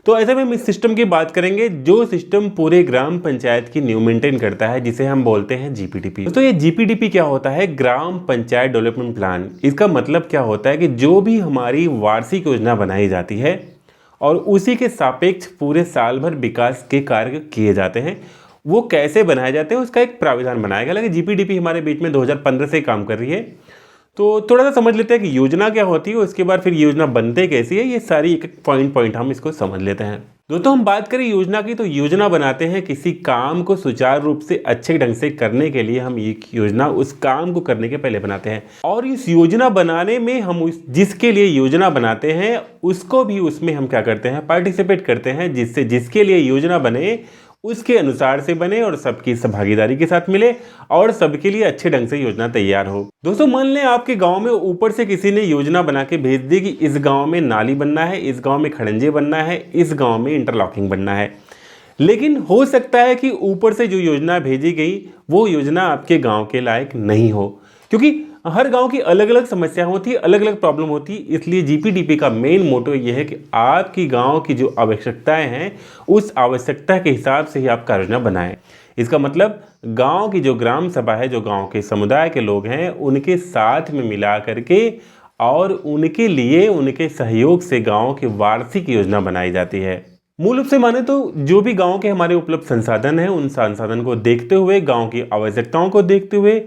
तो ऐसे में हम इस सिस्टम की बात करेंगे जो सिस्टम पूरे ग्राम पंचायत की न्यू मेंटेन करता है, जिसे हम बोलते हैं जीपीडीपी। तो ये जीपीडीपी क्या होता है? ग्राम पंचायत डेवलपमेंट प्लान। इसका मतलब क्या होता है कि जो भी हमारी वार्षिक योजना बनाई जाती है और उसी के सापेक्ष पूरे साल भर विकास के कार्य किए जाते हैं, वो कैसे बनाए जाते हैं उसका एक प्राविधान बनाया गया। हालांकि जीपीडीपी हमारे बीच में 2015 से काम कर रही है। तो थोड़ा सा समझ लेते हैं कि योजना क्या होती है, उसके बाद फिर योजना बनते कैसी है, ये सारी एक एक पॉइंट हम इसको समझ लेते हैं। दोस्तों हम बात करें योजना की, तो योजना बनाते हैं किसी काम को सुचारू रूप से अच्छे ढंग से करने के लिए। हम एक योजना उस काम को करने के पहले बनाते हैं और इस योजना बनाने में हम जिसके लिए योजना बनाते हैं उसको भी उसमें हम क्या करते हैं, पार्टिसिपेट करते हैं, जिससे जिसके लिए योजना बने उसके अनुसार से बने और सबकी भागीदारी के साथ मिले और सबके लिए अच्छे ढंग से योजना तैयार हो। दोस्तों मान लें आपके गांव में ऊपर से किसी ने योजना बना के भेज दी कि इस गांव में नाली बनना है, इस गांव में खड़ंजे बनना है, इस गांव में इंटरलॉकिंग बनना है। लेकिन हो सकता है कि ऊपर से जो योजना भेजी गई वो योजना आपके गाँव के लायक नहीं हो, क्योंकि हर गांव की अलग अलग समस्या होती है, अलग अलग प्रॉब्लम होती है। इसलिए जीपीडीपी का मेन मोटो यह है कि आपकी गांव की जो आवश्यकताएं हैं उस आवश्यकता के हिसाब से ही आप कार्ययोजना बनाएं। इसका मतलब गांव की जो ग्राम सभा है, जो गांव के समुदाय के लोग हैं, उनके साथ में मिला करके और उनके लिए उनके सहयोग से गाँव की वार्षिक योजना बनाई जाती है। मूल रूप से माने तो जो भी गाँव के हमारे उपलब्ध संसाधन हैं उन संसाधन को देखते हुए, गाँव की आवश्यकताओं को देखते हुए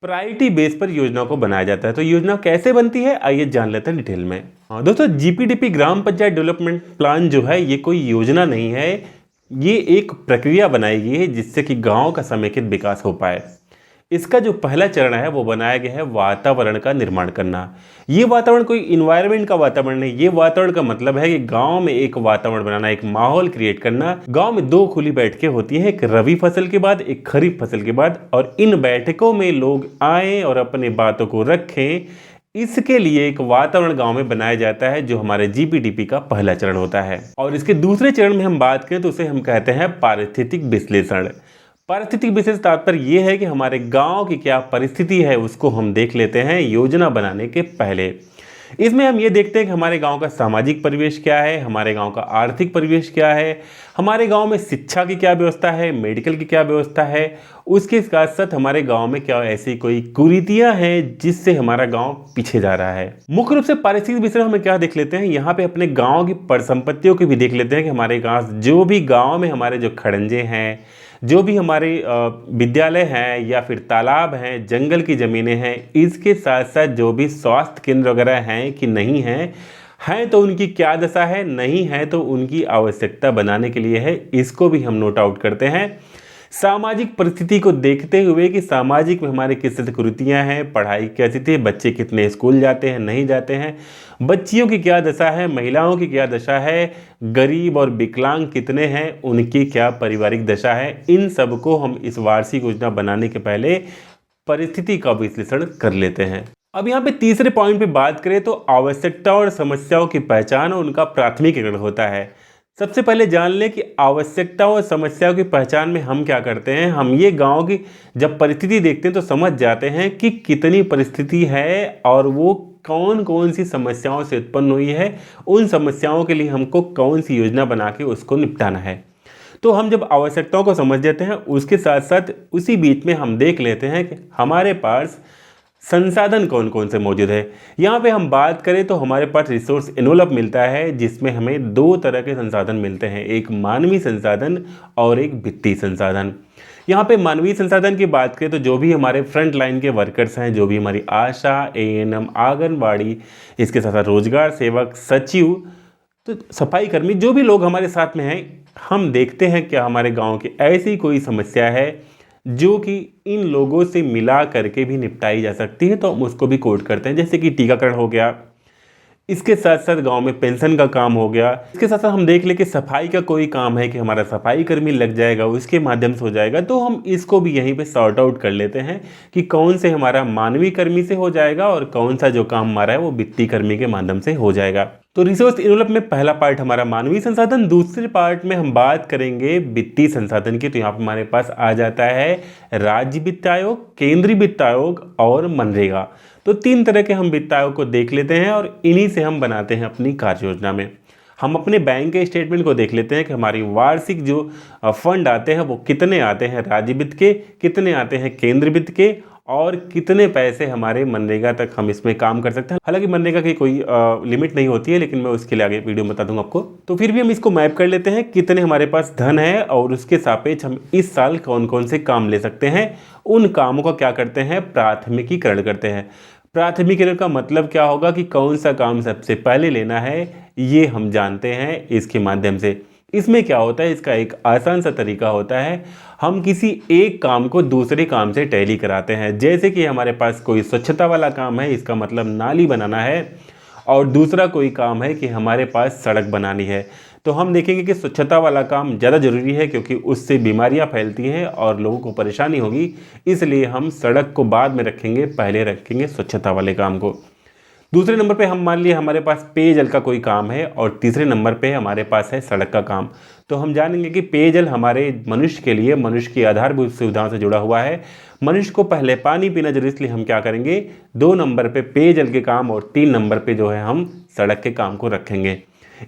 प्रायोरिटी बेस पर योजना को बनाया जाता है। तो योजना कैसे बनती है आइए जान लेते हैं डिटेल में। दोस्तों जीपीडीपी ग्राम पंचायत डेवलपमेंट प्लान जो है ये कोई योजना नहीं है, ये एक प्रक्रिया बनाई गई है जिससे कि गांव का समेकित विकास हो पाए। इसका जो पहला चरण है वो बनाया गया है वातावरण का निर्माण करना। ये वातावरण कोई इन्वायरमेंट का वातावरण नहीं, ये वातावरण का मतलब है कि गांव में एक वातावरण बनाना, एक माहौल क्रिएट करना। गांव में 2 खुली बैठकें होती हैं, एक रबी फसल के बाद, एक खरीफ फसल के बाद, और इन बैठकों में लोग आए और अपने बातों को रखें। इसके लिए एक वातावरण गांव में बनाया जाता है जो हमारे जीपीडीपी का पहला चरण होता है। और इसके दूसरे चरण में हम बात करें तो उसे हम कहते हैं पारिस्थितिक विश्लेषण। पारिस्थितिक विशेष तात्पर्य यह है कि हमारे गांव की क्या परिस्थिति है उसको हम देख लेते हैं योजना बनाने के पहले। इसमें हम ये देखते हैं कि हमारे गांव का सामाजिक परिवेश क्या है, हमारे गांव का आर्थिक परिवेश क्या है, हमारे गांव में शिक्षा की क्या व्यवस्था है, मेडिकल की क्या व्यवस्था है, उसके साथ साथ हमारे गांव में क्या ऐसी कोई कुरीतियां हैं जिससे हमारा गांव पीछे जा रहा है। मुख्य रूप से पारिस्थितिक विषय हमें क्या देख लेते हैं, यहाँ पे अपने गाँव की परिसंपत्तियों की भी देख लेते हैं कि हमारे गाँव जो भी गाँव में हमारे जो खड़ंजे हैं, जो भी हमारे विद्यालय हैं या फिर तालाब हैं, जंगल की ज़मीनें हैं, इसके साथ साथ जो भी स्वास्थ्य केंद्र वगैरह हैं कि नहीं हैं तो उनकी क्या दशा है, नहीं है तो उनकी आवश्यकता बनाने के लिए है, इसको भी हम नोट आउट करते हैं। सामाजिक परिस्थिति को देखते हुए कि सामाजिक में हमारे किस तरह कुरीतियाँ हैं, पढ़ाई की स्थिति, बच्चे कितने स्कूल जाते हैं, नहीं जाते हैं, बच्चियों की क्या दशा है, महिलाओं की क्या दशा है, गरीब और विकलांग कितने हैं, उनकी क्या पारिवारिक दशा है, इन सब को हम इस वार्षिक योजना बनाने के पहले परिस्थिति का विश्लेषण कर लेते हैं। अब यहाँ पे तीसरे पॉइंट पे बात करें तो आवश्यकता और समस्याओं की पहचान और उनका प्राथमिकीकरण होता है। सबसे पहले जान लें कि आवश्यकताओं और समस्याओं की पहचान में हम क्या करते हैं, हम ये गांव की जब परिस्थिति देखते हैं तो समझ जाते हैं कि कितनी परिस्थिति है और वो कौन कौन सी समस्याओं से उत्पन्न हुई है, उन समस्याओं के लिए हमको कौन सी योजना बना के उसको निपटाना है। तो हम जब आवश्यकताओं को समझ जाते हैं उसके साथ साथ उसी बीच में हम देख लेते हैं कि हमारे पास संसाधन कौन कौन से मौजूद है। यहाँ पे हम बात करें तो हमारे पास रिसोर्स एनवलप मिलता है जिसमें हमें 2 तरह के संसाधन मिलते हैं, एक मानवीय संसाधन और एक वित्तीय संसाधन। यहाँ पे मानवीय संसाधन की बात करें तो जो भी हमारे फ्रंट लाइन के वर्कर्स हैं, जो भी हमारी आशा, एएनएम, आंगनबाड़ी, इसके साथ साथ रोजगार सेवक, सचिव, तो सफाई कर्मी, जो भी लोग हमारे साथ में हैं, हम देखते हैं क्या हमारे गाँव की ऐसी कोई समस्या है जो कि इन लोगों से मिला करके भी निपटाई जा सकती है, तो हम उसको भी कोट करते हैं। जैसे कि टीकाकरण हो गया, इसके साथ साथ गांव में पेंशन का काम हो गया, इसके साथ साथ हम देख ले कि सफाई का कोई काम है कि हमारा सफाई कर्मी लग जाएगा, उसके माध्यम से हो जाएगा, तो हम इसको भी यहीं पे सॉर्ट आउट कर लेते हैं कि कौन से हमारा मानवीय कर्मी से हो जाएगा और कौन सा जो काम हमारा है वो वित्तीय कर्मी के माध्यम से हो जाएगा। तो रिसोर्स एनवलप में पहला पार्ट हमारा मानवीय संसाधन, दूसरे पार्ट में हम बात करेंगे वित्तीय संसाधन की। तो यहाँ पर हमारे पास आ जाता है राज्य वित्त आयोग, केंद्रीय वित्त आयोग और मनरेगा। तो 3 तरह के हम वित्त आयोग को देख लेते हैं और इन्हीं से हम बनाते हैं अपनी कार्य योजना में। हम अपने बैंक के स्टेटमेंट को देख लेते हैं कि हमारी वार्षिक जो फंड आते हैं वो कितने आते हैं राज्य वित्त के, कितने आते हैं केंद्र वित्त के, और कितने पैसे हमारे मनरेगा तक हम इसमें काम कर सकते हैं। हालांकि मनरेगा की कोई लिमिट नहीं होती है, लेकिन मैं उसके लिए आगे वीडियो में बता दूंगा आपको। तो फिर भी हम इसको मैप कर लेते हैं, कितने हमारे पास धन है और उसके सापेक्ष हम इस साल कौन कौन से काम ले सकते हैं। उन कामों का क्या करते हैं, प्राथमिकीकरण करते हैं। प्राथमिकीकरण का मतलब क्या होगा कि कौन सा काम सबसे पहले लेना है, ये हम जानते हैं इसके माध्यम से। इसमें क्या होता है, इसका एक आसान सा तरीका होता है, हम किसी एक काम को दूसरे काम से टैली कराते हैं। जैसे कि हमारे पास कोई स्वच्छता वाला काम है, इसका मतलब नाली बनाना है, और दूसरा कोई काम है कि हमारे पास सड़क बनानी है। तो हम देखेंगे कि स्वच्छता वाला काम ज़्यादा ज़रूरी है, क्योंकि उससे बीमारियां फैलती हैं और लोगों को परेशानी होगी, इसलिए हम सड़क को बाद में रखेंगे, पहले रखेंगे स्वच्छता वाले काम को। दूसरे नंबर पे हम मान लिए हमारे पास पेयजल का कोई काम है, और तीसरे नंबर पे हमारे पास है सड़क का काम। तो हम जानेंगे कि पेयजल हमारे मनुष्य के लिए, मनुष्य की आधारभूत सुविधाओं से जुड़ा हुआ है। मनुष्य को पहले पानी पीना जरूरी, इसलिए हम क्या करेंगे, 2 नंबर पे पेयजल के काम और 3 नंबर पे जो है हम सड़क के काम को रखेंगे।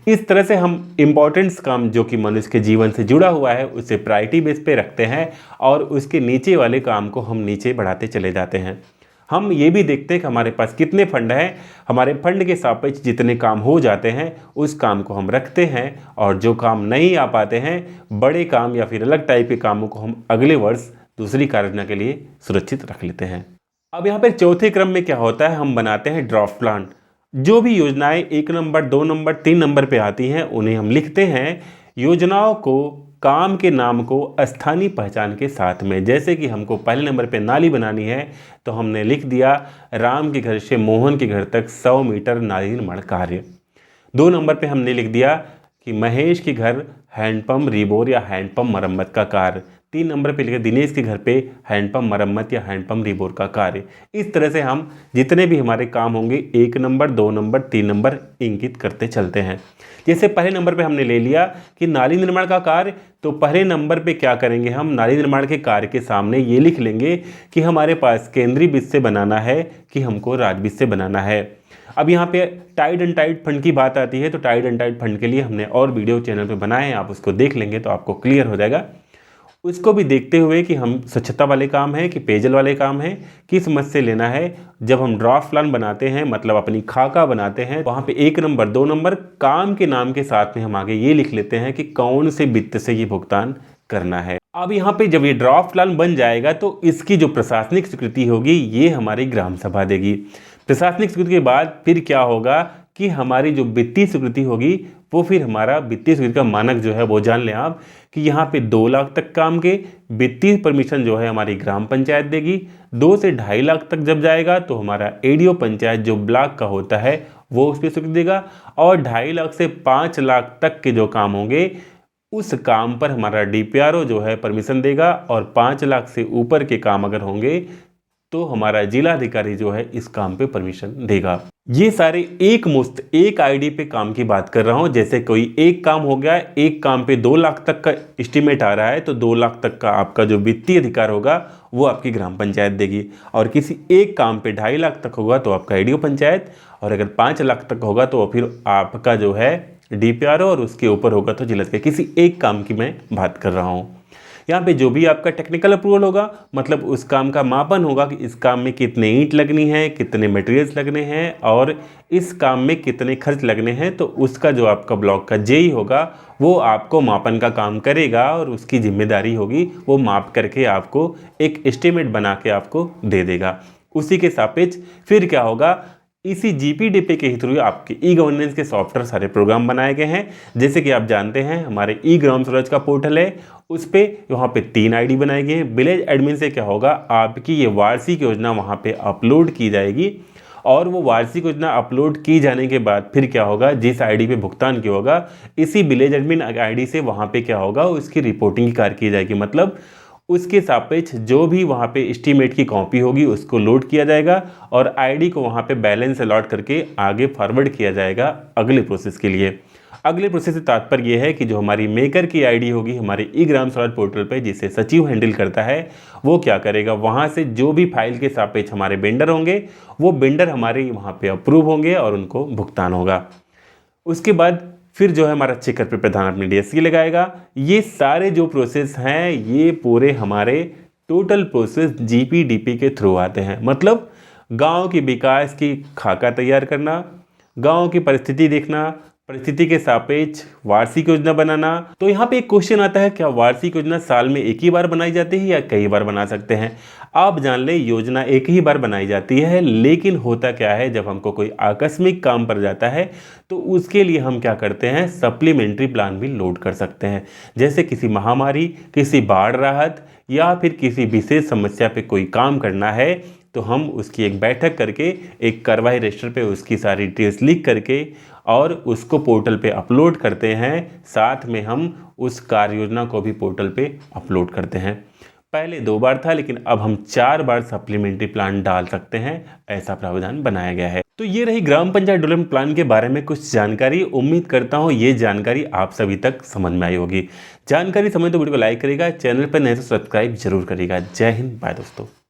इस तरह से हम इम्पोर्टेंस काम जो कि मनुष्य के जीवन से जुड़ा हुआ है उसे प्रायोरिटी बेस पे रखते हैं, और उसके नीचे वाले काम को हम नीचे बढ़ाते चले जाते हैं। हम ये भी देखते हैं कि हमारे पास कितने फंड हैं, हमारे फंड के सापेक्ष जितने काम हो जाते हैं उस काम को हम रखते हैं, और जो काम नहीं आ पाते हैं, बड़े काम या फिर अलग टाइप के कामों को हम अगले वर्ष दूसरी कार्ययोजना के लिए सुरक्षित रख लेते हैं। अब यहाँ पर चौथे क्रम में क्या होता है, हम बनाते हैं ड्राफ्ट प्लान। जो भी योजनाएं 1 नंबर, 2 नंबर, 3 नंबर पे आती हैं उन्हें हम लिखते हैं योजनाओं को काम के नाम को स्थानीय पहचान के साथ में। जैसे कि हमको पहले नंबर पे नाली बनानी है, तो हमने लिख दिया राम के घर से मोहन के घर तक 100 मीटर नाली निर्माण कार्य। 2 नंबर पे हमने लिख दिया कि महेश के घर हैंडपंप रिबोर या हैंडपंप मरम्मत का कार्य। 3 नंबर पे लिखा दिनेश के घर पे हैंडपंप मरम्मत या हैंडपंप रिबोर का कार्य। इस तरह से हम जितने भी हमारे काम होंगे 1 नंबर, 2 नंबर, 3 नंबर इंकित करते चलते हैं। जैसे पहले नंबर पे हमने ले लिया कि नाली निर्माण का कार्य, तो पहले नंबर पे क्या करेंगे, हम नाली निर्माण के कार्य के सामने ये लिख लेंगे कि हमारे पास केंद्रीय वित्त से बनाना है कि हमको राज्य वित्त से बनाना है। अब यहाँ पे टाइड एंड टाइड फंड की बात आती है, तो टाइड एंड टाइड फंड के लिए हमने और वीडियो चैनल पे बनाए हैं, आप उसको देख लेंगे तो आपको क्लियर हो जाएगा। उसको भी देखते हुए कि हम स्वच्छता वाले काम हैं कि पेयजल वाले काम हैं, किस मद से लेना है। जब हम ड्राफ्ट प्लान बनाते हैं, मतलब अपनी खाका बनाते हैं, वहाँ पे 1 नंबर, 2 नंबर काम के नाम के साथ में हम आगे ये लिख लेते हैं कि कौन से वित्त से ये भुगतान करना है। अब यहाँ पे जब ये ड्राफ्ट प्लान बन जाएगा तो इसकी जो प्रशासनिक स्वीकृति होगी ये हमारी ग्राम सभा देगी। प्रशासनिक स्वीकृति के बाद फिर क्या होगा कि हमारी जो वित्तीय स्वीकृति होगी वो फिर हमारा वित्तीय स्वीकृति का मानक जो है वो जान लें आप कि यहाँ पे 2 लाख तक काम के वित्तीय परमिशन जो है हमारी ग्राम पंचायत देगी। 2 से 2.5 लाख तक जब जाएगा तो हमारा एडीओ पंचायत जो ब्लॉक का होता है वो उस पर स्वीकृति देगा, और 2.5 लाख से 5 लाख तक के जो काम होंगे उस काम पर हमारा डीपीआरओ जो है परमिशन देगा, और 5 लाख से ऊपर के काम अगर होंगे तो हमारा जिलाधिकारी जो है इस काम पे परमिशन देगा। ये सारे एक मुश्त एक आईडी पे काम की बात कर रहा हूं। जैसे कोई एक काम हो गया, एक काम पे 2 लाख तक का एस्टीमेट आ रहा है, तो 2 लाख तक का आपका जो वित्तीय अधिकार होगा वो आपकी ग्राम पंचायत देगी। और किसी एक काम पे 2.5 लाख तक होगा तो आपका एडीओ पंचायत, और अगर 5 लाख तक होगा तो फिर आपका जो है डीपीआरओ, और उसके ऊपर होगा तो जिला। किसी एक काम की मैं बात कर रहा हूँ। यहाँ पे जो भी आपका टेक्निकल अप्रूवल होगा, मतलब उस काम का मापन होगा कि इस काम में कितने ईंट लगनी है, कितने मटेरियल्स लगने हैं, और इस काम में कितने खर्च लगने हैं, तो उसका जो आपका ब्लॉक का जेई होगा वो आपको मापन का काम करेगा, और उसकी जिम्मेदारी होगी वो माप करके आपको एक एस्टीमेट बना के आपको दे देगा। उसी के सापेक्ष फिर क्या होगा, इसी जीपीडीपी के थ्रू आपके ई गवर्नेंस के सॉफ्टवेयर सारे प्रोग्राम बनाए गए हैं। जैसे कि आप जानते हैं हमारे ई ग्राम स्वराज का पोर्टल है, उस पर वहाँ पे 3 आईडी बनाए गए हैं। विलेज एडमिन से क्या होगा, आपकी ये वार्षिक योजना वहाँ पे अपलोड की जाएगी, और वो वार्षिक योजना अपलोड की जाने के बाद फिर क्या होगा, जिस आईडी पे भुगतान किया होगा इसी विलेज एडमिन आईडी से वहाँ पे क्या होगा, उसकी रिपोर्टिंग की कार्य की जाएगी। मतलब उसके सापेक्ष जो भी वहाँ पे एस्टीमेट की कॉपी होगी उसको लोड किया जाएगा, और आईडी को वहाँ पे बैलेंस अलॉट करके आगे फॉरवर्ड किया जाएगा अगले प्रोसेस के लिए। अगले प्रोसेस से तात्पर्य यह है कि जो हमारी मेकर की आईडी होगी हमारे ई ग्राम स्वराज पोर्टल पे, जिसे सचिव हैंडल करता है, वो क्या करेगा, वहाँ से जो भी फाइल के सापेक्ष हमारे वेंडर होंगे वो वेंडर हमारे वहाँ पे अप्रूव होंगे और उनको भुगतान होगा। उसके बाद फिर जो है हमारा चेकर पे प्रधान अपनी डीएससी लगाएगा। ये सारे जो प्रोसेस हैं ये पूरे हमारे टोटल प्रोसेस जीपीडीपी के थ्रू आते हैं। मतलब गांव की विकास की खाका तैयार करना, गांव की परिस्थिति देखना, परिस्थिति के सापेक्ष वार्षिक योजना बनाना। तो यहाँ पे एक क्वेश्चन आता है, क्या वार्षिक योजना साल में एक ही बार बनाई जाती है या कई बार बना सकते हैं? आप जान लें योजना एक ही बार बनाई जाती है, लेकिन होता क्या है जब हमको कोई आकस्मिक काम पड़ जाता है तो उसके लिए हम क्या करते हैं, सप्लीमेंट्री प्लान भी लोड कर सकते हैं। जैसे किसी महामारी, किसी बाढ़ राहत या फिर किसी विशेष समस्या पे कोई काम करना है तो हम उसकी एक बैठक करके एक कार्रवाई रजिस्टर पे उसकी सारी डिटेल्स लिख करके और उसको पोर्टल पे अपलोड करते हैं। साथ में हम उस कार्य योजना को भी पोर्टल पे अपलोड करते हैं। पहले 2 बार था, लेकिन अब हम 4 बार सप्लीमेंट्री प्लान डाल सकते हैं, ऐसा प्रावधान बनाया गया है। तो ये रही ग्राम पंचायत डेवलपमेंट प्लान के बारे में कुछ जानकारी। उम्मीद करता हूँ ये जानकारी आप सभी तक समझ में आई होगी। जानकारी समझ तो वीडियो को लाइक करेगा, चैनल पर नए तो सब्सक्राइब जरूर करेगा। जय हिंद, बाय दोस्तों।